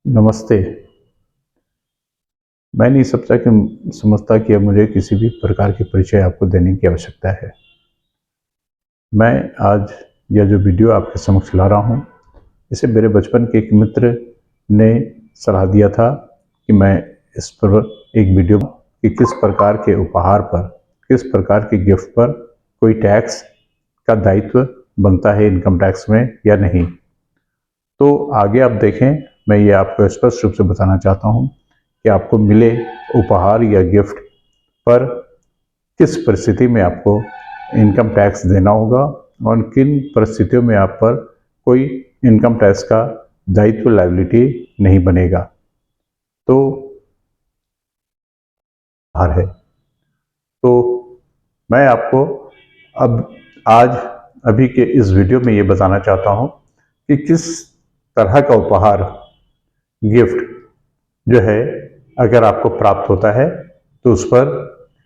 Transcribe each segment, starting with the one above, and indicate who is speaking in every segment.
Speaker 1: नमस्ते। मैं नहीं समझता कि अब मुझे किसी भी प्रकार के परिचय आपको देने की आवश्यकता है। मैं आज यह जो वीडियो आपके समक्ष ला रहा हूँ, इसे मेरे बचपन के एक मित्र ने सलाह दिया था कि मैं इस पर एक वीडियो कि किस प्रकार के उपहार पर, किस प्रकार के गिफ्ट पर कोई टैक्स का दायित्व बनता है इनकम टैक्स में या नहीं। तो आगे आप देखें, मैं ये आपको स्पष्ट रूप से बताना चाहता हूँ कि आपको मिले उपहार या गिफ्ट पर किस परिस्थिति में आपको इनकम टैक्स देना होगा और किन परिस्थितियों में आप पर कोई इनकम टैक्स का दायित्व लायबिलिटी नहीं बनेगा। तो उपहार है, तो मैं आपको अब आज अभी के इस वीडियो में ये बताना चाहता हूँ कि किस तरह का उपहार गिफ्ट जो है अगर आपको प्राप्त होता है तो उस पर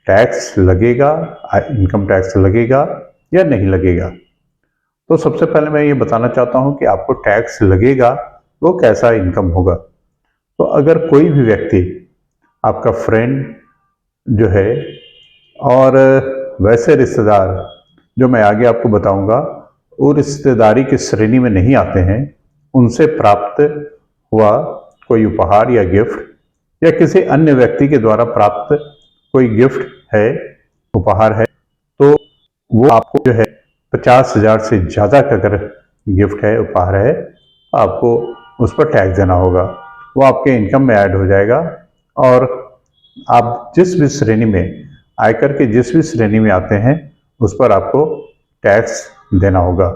Speaker 1: टैक्स लगेगा, इनकम टैक्स लगेगा या नहीं लगेगा। तो सबसे पहले मैं ये बताना चाहता हूँ कि आपको टैक्स लगेगा वो कैसा इनकम होगा। तो अगर कोई भी व्यक्ति आपका फ्रेंड जो है और वैसे रिश्तेदार जो मैं आगे आपको बताऊंगा वो रिश्तेदारी की श्रेणी में नहीं आते हैं, उनसे प्राप्त हुआ कोई उपहार या गिफ्ट या किसी अन्य व्यक्ति के द्वारा प्राप्त कोई गिफ्ट है, उपहार है, तो वो आपको जो है 50,000 से ज़्यादा का अगर गिफ्ट है, उपहार है, आपको उस पर टैक्स देना होगा। वो आपके इनकम में ऐड हो जाएगा और आप जिस भी श्रेणी में, आयकर के जिस भी श्रेणी में आते हैं उस पर आपको टैक्स देना होगा।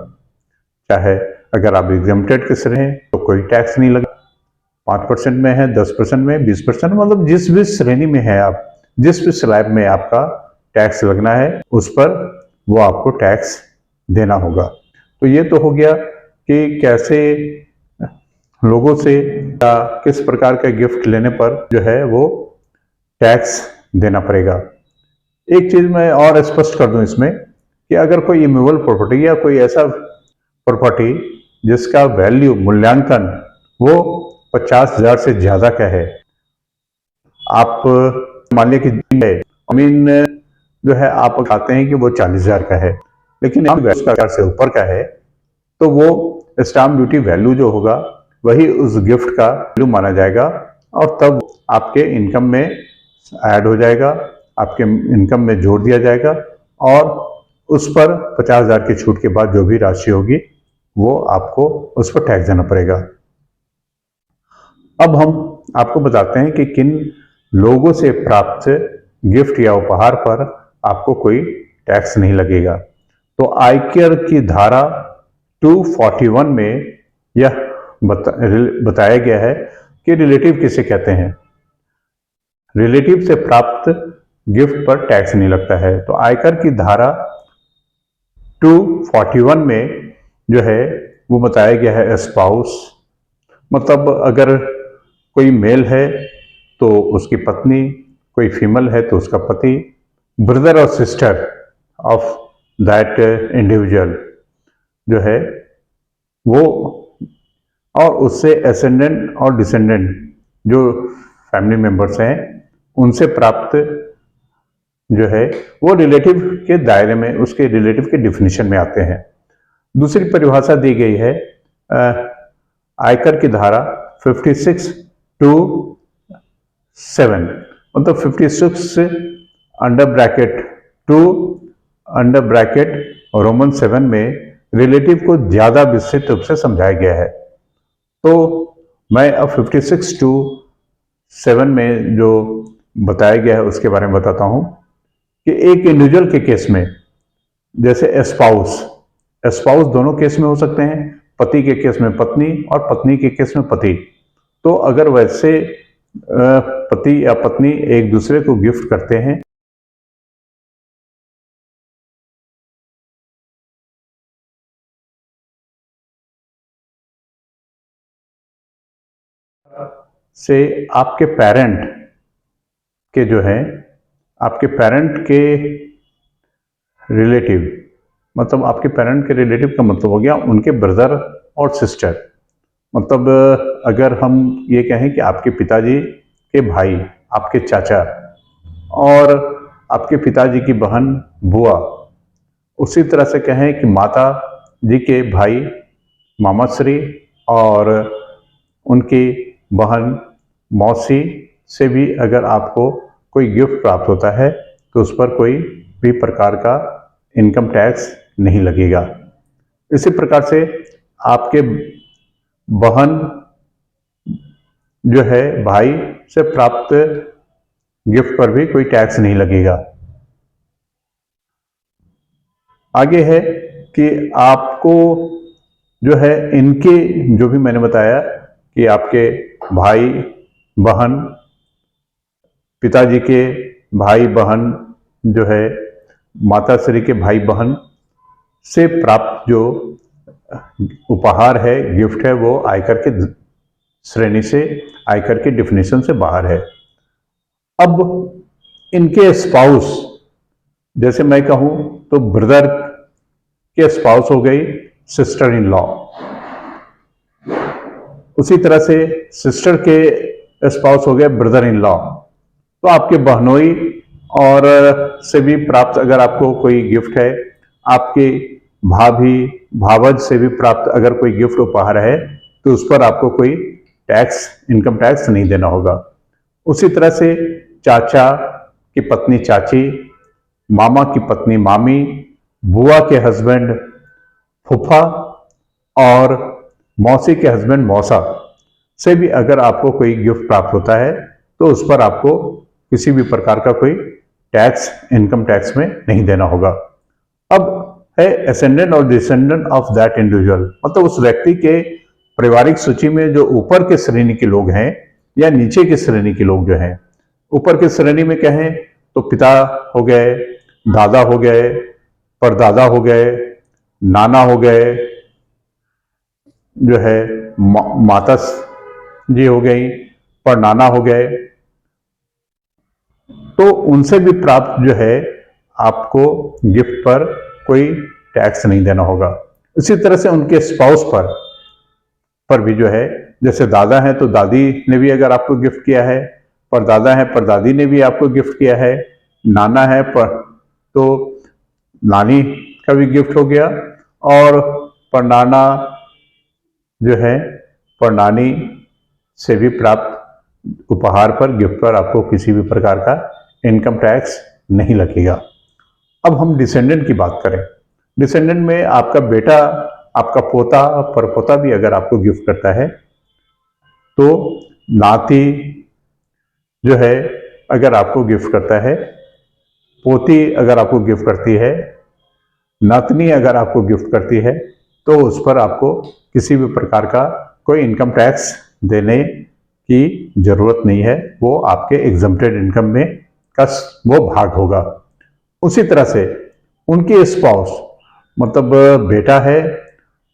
Speaker 1: चाहे अगर आप एग्जम्प्टेड के श्रेणी हैं तो कोई टैक्स नहीं लगा, 5% में है, 10% में, 20%, मतलब जिस भी श्रेणी में है आप, जिस भी स्लैब में आपका टैक्स लगना है उस पर वो आपको टैक्स देना होगा। तो ये तो हो गया कि कैसे लोगों से या किस प्रकार का गिफ्ट लेने पर जो है वो टैक्स देना पड़ेगा। एक चीज मैं और स्पष्ट कर दूं इसमें कि अगर कोई इमूवेबल प्रॉपर्टी या कोई ऐसा प्रॉपर्टी जिसका वैल्यू मूल्यांकन वो 50,000 से ज्यादा का है, आप मान लिया कि जमीन जो है आप कहते हैं कि वो 40,000 का है, लेकिन उसका से ऊपर का है, तो वो स्टाम्प ड्यूटी वैल्यू जो होगा वही उस गिफ्ट का वैल्यू माना जाएगा और तब आपके इनकम में ऐड हो जाएगा, आपके इनकम में जोड़ दिया जाएगा और उस पर 50,000 की छूट के बाद जो भी राशि होगी वो आपको उस पर टैक्स देना पड़ेगा। अब हम आपको बताते हैं कि किन लोगों से प्राप्त गिफ्ट या उपहार पर आपको कोई टैक्स नहीं लगेगा। तो आयकर की धारा 241 में यह बताया गया है कि रिलेटिव किसे कहते हैं। रिलेटिव से प्राप्त गिफ्ट पर टैक्स नहीं लगता है। तो आयकर की धारा 241 में जो है वो बताया गया है स्पाउस, मतलब अगर कोई मेल है तो उसकी पत्नी, कोई फीमेल है तो उसका पति, ब्रदर और सिस्टर ऑफ दैट इंडिविजुअल जो है वो, और उससे एसेंडेंट और डिसेंडेंट जो फैमिली मेंबर्स हैं उनसे प्राप्त जो है वो रिलेटिव के दायरे में, उसके रिलेटिव के डिफिनीशन में आते हैं। दूसरी परिभाषा दी गई है आयकर की धारा 56 टू 7, मतलब 56 under bracket 2 under bracket Roman 7 में रिलेटिव को ज्यादा विस्तृत रूप से समझाया गया है। तो मैं अब 56 टू 7 में जो बताया गया है उसके बारे में बताता हूं कि एक इंडिविजुअल के केस में, जैसे स्पाउस, स्पाउस दोनों केस में हो सकते हैं, पति के केस में पत्नी और पत्नी के केस में पति। तो अगर वैसे पति या पत्नी एक दूसरे को गिफ्ट करते हैं से आपके पेरेंट के जो है, आपके पेरेंट के रिलेटिव, मतलब आपके पेरेंट के रिलेटिव का मतलब हो गया उनके ब्रदर और सिस्टर, मतलब अगर हम ये कहें कि आपके पिताजी के भाई, आपके चाचा और आपके पिताजी की बहन बुआ, उसी तरह से कहें कि माता जी के भाई मामा श्री और उनकी बहन मौसी से भी अगर आपको कोई गिफ्ट प्राप्त होता है तो उस पर कोई भी प्रकार का इनकम टैक्स नहीं लगेगा। इसी प्रकार से आपके बहन जो है भाई से प्राप्त गिफ्ट पर भी कोई टैक्स नहीं लगेगा। आगे है कि आपको जो है इनके जो भी मैंने बताया कि आपके भाई बहन, पिताजी के भाई बहन जो है माता श्री के भाई बहन से प्राप्त जो उपहार है, गिफ्ट है, वो आयकर के श्रेणी से, आयकर की डिफिनेशन से बाहर है। अब इनके स्पाउस, जैसे मैं कहूं तो ब्रदर के स्पाउस हो गई सिस्टर इन लॉ, उसी तरह से सिस्टर के स्पाउस हो गए ब्रदर इन लॉ। तो आपके बहनोई और से भी प्राप्त अगर आपको कोई गिफ्ट है, आपके भाभी भावज से भी प्राप्त अगर कोई गिफ्ट उपहार है तो उस पर आपको कोई टैक्स, इनकम टैक्स नहीं देना होगा। उसी तरह से चाचा की पत्नी चाची, मामा की पत्नी मामी, बुआ के हस्बैंड फूफा और मौसी के हस्बैंड मौसा से भी अगर आपको कोई गिफ्ट प्राप्त होता है तो उस पर आपको किसी भी प्रकार का कोई टैक्स, इनकम टैक्स में नहीं देना होगा। अब है असेंडेंट और डिसेंडेंट ऑफ दैट इंडिविजुअल, मतलब उस व्यक्ति के पारिवारिक सूची में जो ऊपर के श्रेणी के लोग हैं या नीचे के श्रेणी के लोग जो हैं। ऊपर के श्रेणी में कहें तो पिता हो गए, दादा हो गए, परदादा हो गए, नाना हो गए, जो है माता जी हो गई, परनाना हो गए। तो उनसे भी प्राप्त जो है आपको गिफ्ट पर कोई टैक्स नहीं देना होगा। इसी तरह से उनके स्पाउस पर भी जो है, जैसे दादा है तो दादी ने भी अगर आपको गिफ्ट किया है, परदादा है परदादी ने भी आपको गिफ्ट किया है, नाना है तो नानी का भी गिफ्ट हो गया, और परनाना जो है परनानी से भी प्राप्त उपहार पर, गिफ्ट पर आपको किसी भी प्रकार का इनकम टैक्स नहीं लगेगा। अब हम डिसेंडेंट की बात करें। डिसेंडेंट में आपका बेटा, आपका पोता, परपोता भी अगर आपको गिफ्ट करता है तो नाती जो है अगर आपको गिफ्ट करता है, पोती अगर आपको गिफ्ट करती है, नातनी अगर आपको गिफ्ट करती है तो उस पर आपको किसी भी प्रकार का कोई इनकम टैक्स देने की जरूरत नहीं है। वो आपके एग्जम्प्टेड इनकम में का वो भाग होगा। उसी तरह से उनकी स्पाउस, मतलब बेटा है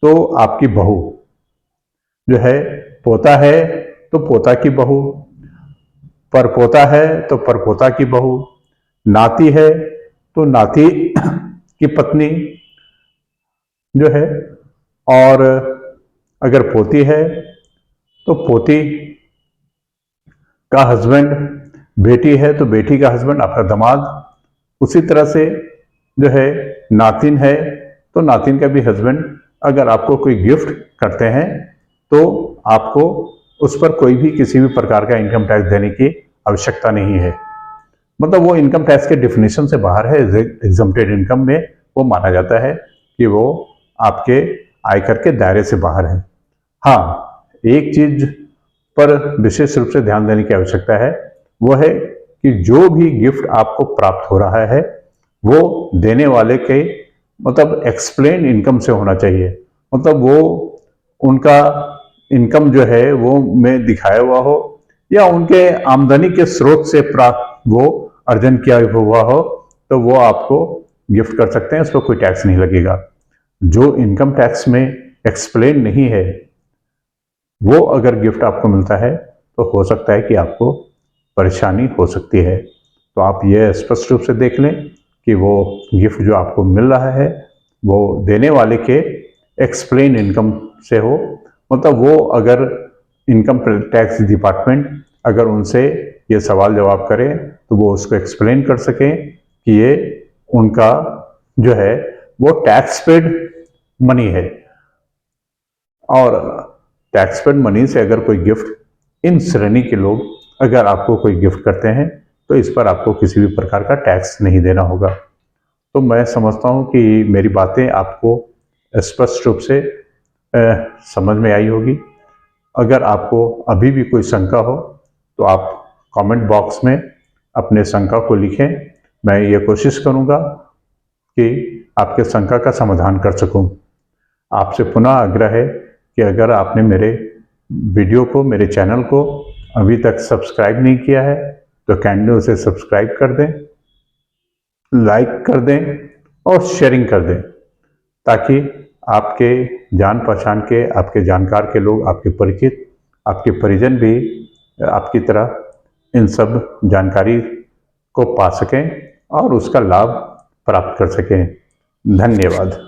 Speaker 1: तो आपकी बहू जो है, पोता है तो पोता की बहू, परपोता है तो परपोता की बहू, नाती है तो नाती की पत्नी जो है, और अगर पोती है तो पोती का हस्बैंड, बेटी है तो बेटी का हस्बैंड, आपका दामाद। उसी तरह से जो है नातिन है तो नातिन का भी हस्बैंड अगर आपको कोई गिफ्ट करते हैं तो आपको उस पर कोई भी किसी भी प्रकार का इनकम टैक्स देने की आवश्यकता नहीं है। मतलब वो इनकम टैक्स के डिफिनेशन से बाहर है। एग्जम्प्टेड इनकम में वो माना जाता है कि वो आपके आयकर के दायरे से बाहर है। हाँ, एक चीज पर विशेष रूप से ध्यान देने की आवश्यकता है, वो है कि जो भी गिफ्ट आपको प्राप्त हो रहा है वो देने वाले के मतलब एक्सप्लेन इनकम से होना चाहिए। मतलब वो उनका इनकम जो है वो में दिखाया हुआ हो या उनके आमदनी के स्रोत से प्राप्त वो अर्जन किया हुआ हो तो वो आपको गिफ्ट कर सकते हैं, उस पर कोई टैक्स नहीं लगेगा। जो इनकम टैक्स में एक्सप्लेन नहीं है वो अगर गिफ्ट आपको मिलता है तो हो सकता है कि आपको परेशानी हो सकती है। तो आप ये स्पष्ट रूप से देख लें कि वो गिफ्ट जो आपको मिल रहा है वो देने वाले के एक्सप्लेन इनकम से हो मतलब वो अगर इनकम टैक्स डिपार्टमेंट अगर उनसे ये सवाल जवाब करे तो वो उसको एक्सप्लेन कर सकें कि ये उनका जो है वो टैक्स पेड मनी है। और टैक्स पेड मनी से अगर कोई गिफ्ट इन श्रेणी के लोग अगर आपको कोई गिफ्ट करते हैं तो इस पर आपको किसी भी प्रकार का टैक्स नहीं देना होगा। तो मैं समझता हूँ कि मेरी बातें आपको स्पष्ट रूप से समझ में आई होगी। अगर आपको अभी भी कोई शंका हो तो आप कमेंट बॉक्स में अपने शंका को लिखें। मैं ये कोशिश करूँगा कि आपके शंका का समाधान कर सकूँ। आपसे पुनः आग्रह है कि अगर आपने मेरे वीडियो को, मेरे चैनल को अभी तक सब्सक्राइब नहीं किया है तो काइंडली उसे सब्सक्राइब कर दें, लाइक कर दें और शेयरिंग कर दें, ताकि आपके जान पहचान के, आपके जानकार के लोग, आपके परिचित, आपके परिजन भी आपकी तरह इन सब जानकारी को पा सकें और उसका लाभ प्राप्त कर सकें। धन्यवाद।